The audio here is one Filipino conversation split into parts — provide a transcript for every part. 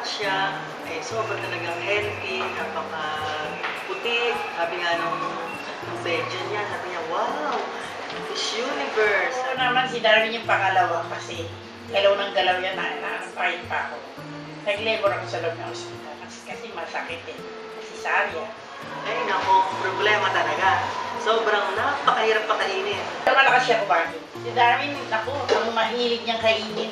anak siya, eh, sobrang talagang healthy, napaka-puti. Sabi nga nung bedyan niya, sabi niya, wow, Miss Universe. Ako naman si Darwin yung pangalawa kasi galaw ng galaw yan, naanampahin pa ako. Nag-labor ako sa loob ng ospital kasi masakit eh, cesarean. Ay nako, problema talaga. Sobrang napakahirap pakainin. Malakas siya kumain. Si Darwin, naku, ang mahilig niyang kainin,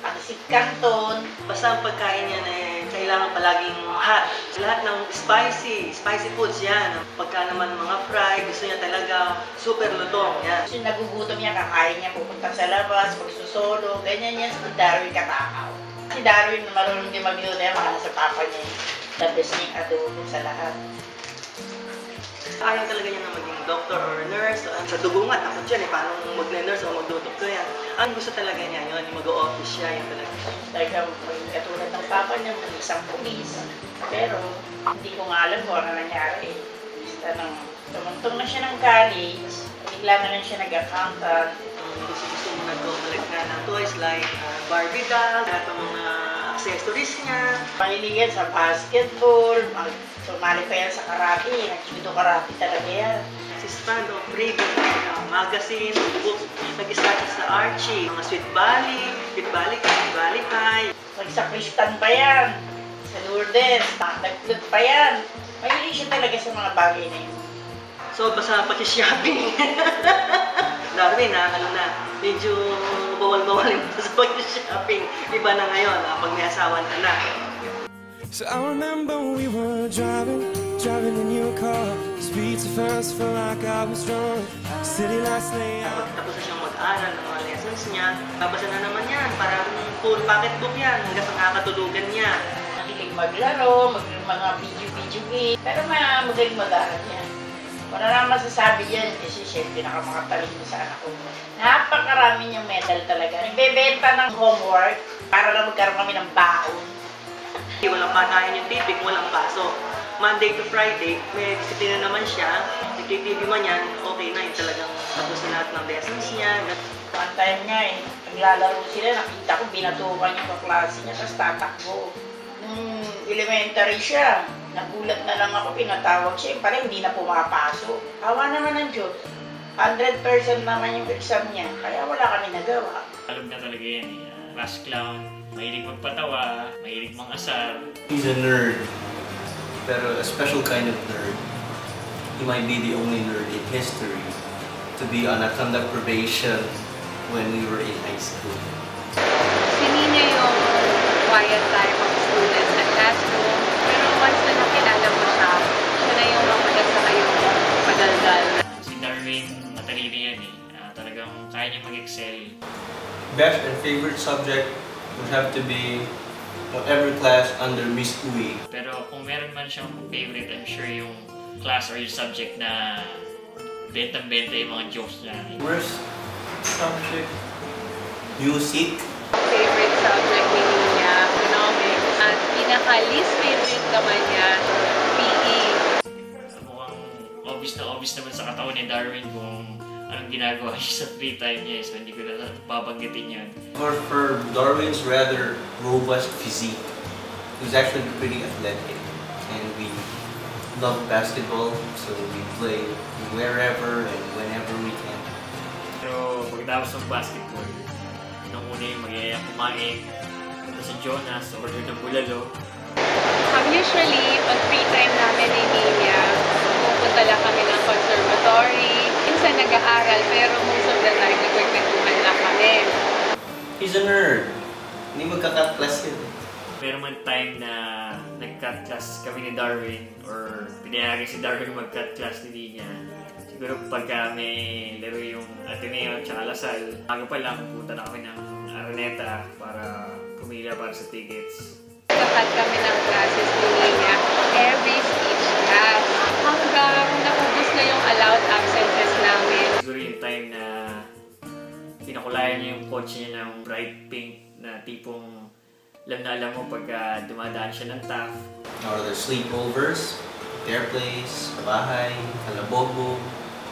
pangsit canton. Basta ang pagkain niya eh, kailangan palaging hot. Lahat ng spicy foods yan. Pagka naman mga fry, gusto niya talaga super lutong. Yan. Kasi nagugutom niya, kakain niya, pupunta sa labas, pagsusolo, ganyan yan. Si Darwin katakaw. Si Darwin, marunong din magluto yan, mahal sa papa niya. The best niyang adobo sa lahat. Ayaw talaga niya na maging doctor or nurse. Sa dugungan, ako dyan eh, paano mag-nurse o mag-doktor yan. Ang gusto talaga niya yun, yung mag-o-office siya, yun talaga. Talagang katulad ng papa niya, may isang pulis. Pero hindi ko nga alam kung ano nangyari. Basta nang tumuntong na siya ng college, bigla na lang siya nag-accountant. Gusto mo nag-collect nga ng toys like Barbie doll, lahat ng mga accessories niya. Mahilig yan sa basketball, sumali pa yan sa karate, nag-judo karate talaga yan. Si Stand of Freedom, magazine, book, nag-start sa Archie, mga Sweet Valley High. Nagsakristan pa yan, sa Lourdes, nagplot pa yan. Mahilig siya talaga sa mga bagay na yun. So, basta pag-shopping. Darwin medyo bawal-bawal yung sa pag-shopping. Iba na ngayon, pag may asawan ka na. So I remember we were driving in your car. Streets at first felt like I was drunk. City lights lay out. Tapos na siyang mag-aral ng mga lessons niya. Babasa na naman yan. Parang full pocketbook yan. Hanggang sa nakakatulugan niya. Nakilig maglaro, mga video game. Pero magaling mag-aral yan. Wala naman masasabi yan kasi siya pinakamakataling sa anak ko. Napakarami niyang medal talaga. Nagbebenta ng homework para lang magkaroon kami ng baon. Walang patayan yung tipik, walang paso. Monday to Friday, may disiplina naman siya. Nag-TV man yan, okay na yun talagang tapos na lahat ng lessons niya. One time nga eh, naglalaro sila, nakita ko, binatukan yung kaklase niya, tapos tatakbo. Nung elementary siya, nagulat na lang ako, pinatawag siya, parang hindi na pumapasok. Awa naman ng Diyos. 100% naman yung exam niya, kaya wala kami nagawa. Alam na talaga yan eh, class clown, mahilig magpatawa, mahilig mangasar. He's a nerd, pero a special kind of nerd. He might be the only nerd in history to be on a conduct probation when we were in high school. Hindi niya yung quiet time of students sa classroom, pero once na nakilala mo siya, siya na yung makulat sa kayong padaldal. Si Darwin, matalino yan eh. Talagang kaya niya mag-excel. Best and favorite subject would have to be whatever class under Miss Uy. Pero kung meron man siyang favorite, I'm sure yung class or yung subject na bentang-benta yung mga jokes niya. Worst subject? Music. Favorite subject ni Nina, economics. At pinaka-least favorite naman niya, PE. Mukhang obvious naman sa katawan ni Darwin kung anong ginagawa niya sa free time niya. So hindi ko na babanggitin yun. For Darwin's rather robust physique, he was actually pretty athletic. And we love basketball, so we play wherever and whenever we can. Pero pagkatapos ng basketball, nung una yung magyayang kumain, punta sa Jonas, order ng bulalo. Usually, pag free time namin ni Nina, pupunta lang kami ng conservatory. Minsan nag-aaral, pero most of the time, nagkwentuhan lang kami. He's a nerd. Hindi magka-cut class yun. Meron man time na nag-cut class kami ni Darwin or pinayagan si Darwin mag-cut class ni Nina. Siguro pagka may laro yung Ateneo at Lasal, bago pa lang punta na kami ng Araneta para pumila para sa tickets. Nag-cut kami ng classes ni Nina every speech class. Hanggang naubos na yung allowed absences namin. Siguro yung time na pinakulayan niya yung coach niya ng bright pink na tipong alam na alam mo pagka dumadaan siya ng TAF. Or the sleepovers, their place, bahay, kalabobo,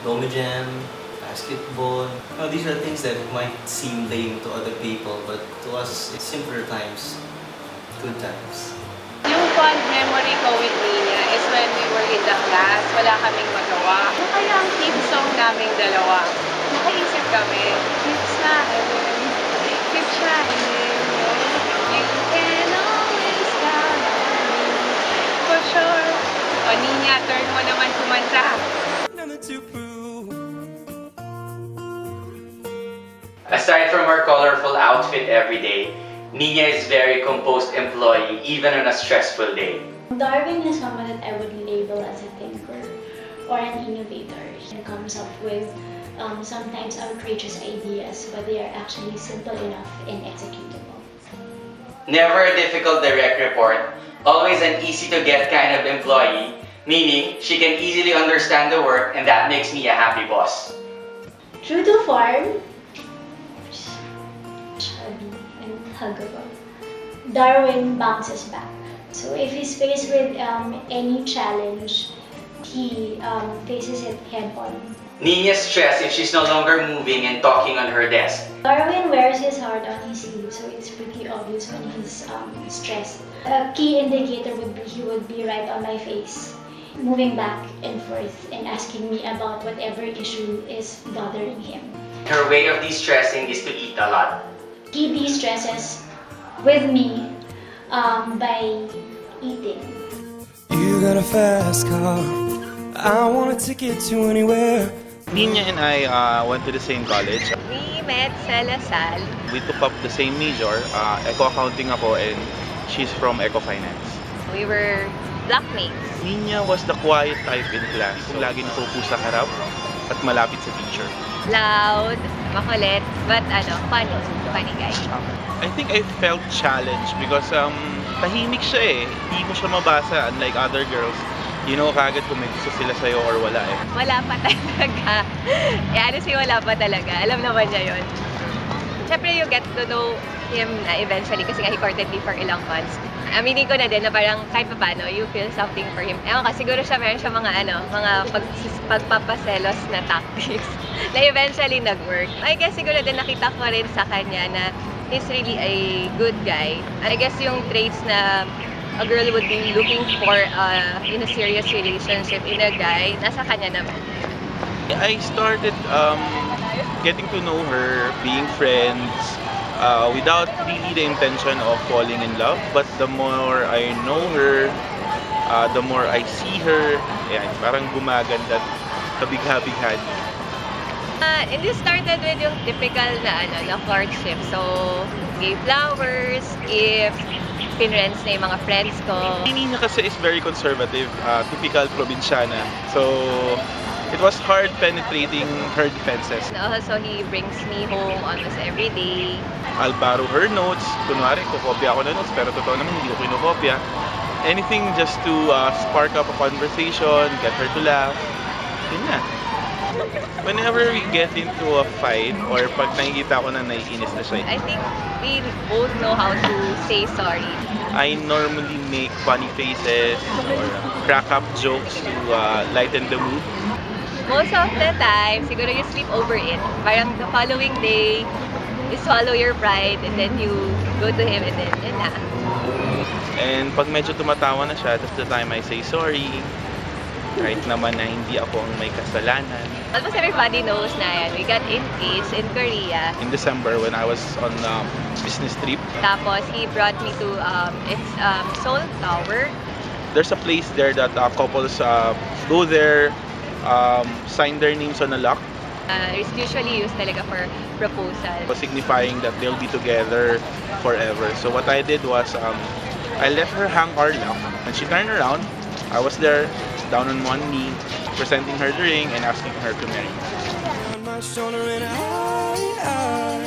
domijam, basketball. These are things that might seem lame to other people, but to us, it's simpler times. Good times. Yung fond memory ko with Nina is when we were in the class, wala kaming magawa. Ano kaya ang theme song naming dalawa? Nakaisip kami, keep smiling, keep shining, you can always count on me, for sure. O Nina, turn mo naman kumanta. Nothing to prove. Aside from her colorful outfit every day, Nina is very composed employee even on a stressful day. Darwin is someone that I would label as a thinker or an innovator. He comes up with sometimes outrageous ideas, but they are actually simple enough and executable. Never a difficult direct report, always an easy-to-get kind of employee, meaning she can easily understand the work and that makes me a happy boss. True to form, chubby and huggable, Darwin bounces back. So if he's faced with any challenge, he faces it head on. Nina's stressed if she's no longer moving and talking on her desk. Darwin wears his heart on his sleeve, so it's pretty obvious when he's stressed. A key indicator would be he would be right on my face, moving back and forth and asking me about whatever issue is bothering him. Her way of de-stressing is to eat a lot. He de-stresses with me by eating. You got a fast car. I want a ticket to anywhere. Nina and I went to the same college. We met sa Lasal. We took up the same major. Eco-accounting ako and she's from Eco-finance. We were blockmates. Nina was the quiet type in class. Lagi nakaupo sa harap at malapit sa teacher. Loud, makulit, but funny guy. I think I felt challenged because tahimik siya eh. Hindi mo siya mabasa unlike other girls. You know kagad kung may gusto sila sa'yo or wala eh. Wala pa talaga. Honestly, wala pa talaga. Alam naman niya yun. Siyempre, you get to know him na eventually kasi nga he courted me for ilang months. Aminin ko na din na parang kahit pa paano, you feel something for him. Ewan ka, siguro siya meron siya mga pagpapaselos na tactics na eventually nag-work. I guess siguro din nakita ko rin sa kanya na he's really a good guy. I guess yung traits na a girl would be looking for in a serious relationship in a guy, nasa kanya naman. I started getting to know her, being friends, without really the intention of falling in love. But the more I know her, the more I see her, parang gumaganda at kabigha-bighani. And this started with yung typical na courtship. So, gave flowers, gifts, pinrents na yung mga friends ko. Nina kasi is very conservative, typical probinsyana. So, it was hard penetrating her defenses. Also, he brings me home almost every day. I'll borrow her notes. Kunwari, kukopya ako na notes, pero totoo naman hindi ko kinukopya. Anything just to spark up a conversation, get her to laugh. Yun na. Whenever we get into a fight or pag nakikita ko na naiinis na siya, I think we both know how to say sorry. I normally make funny faces or crack up jokes to lighten the mood. Most of the time, siguro you sleep over it. Parang the following day, you swallow your pride and then you go to him and then yun na. And pag medyo tumatawa na siya, that's the time I say sorry. Kahit naman na hindi ako ang may kasalanan. Almost everybody knows na yan. We got engaged in Korea. In December when I was on business trip. Tapos he brought me to Seoul Tower. There's a place there that couples go there, sign their names on a lock. It's usually used talaga for proposal. Signifying that they'll be together forever. So what I did was, I let her hang our lock. When she turned around, I was there, down on one knee, presenting her the ring and asking her to marry me. On my shoulder and I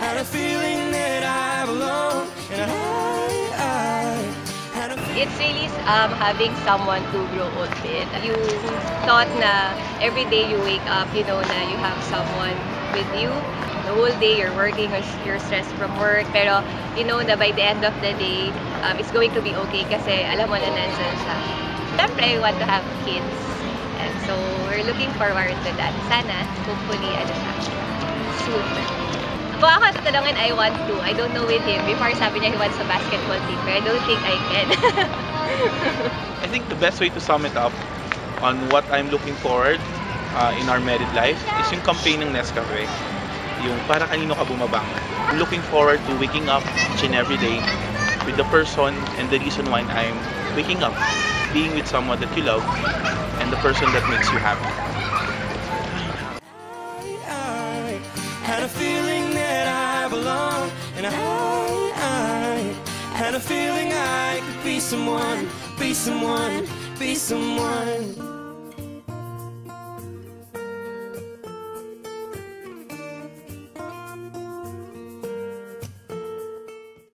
had a feeling that I belong. And I had a It's really having someone to grow old with. You thought na every day you wake up, you know na you have someone with you. The whole day you're working or you're stressed from work, pero you know na by the end of the day, it's going to be okay kasi alam mo na nandyan siya. Siyempre, we want to have kids. And so, we're looking forward to that. Sana, hopefully, soon. Kung ako tatanungin, I want to. I don't know with him. Before sabi niya he wants a basketball team, but I don't think I can. I think the best way to sum it up on what I'm looking forward in our married life is yung campaign ng Nescafe. Yung para kanino ka bumabangon. I'm looking forward to waking up each and every day with the person and the reason why I'm waking up. Being with someone that you love and the person that makes you happy. I had a feeling that I belong, and I had a feeling I could be someone, be someone, be someone.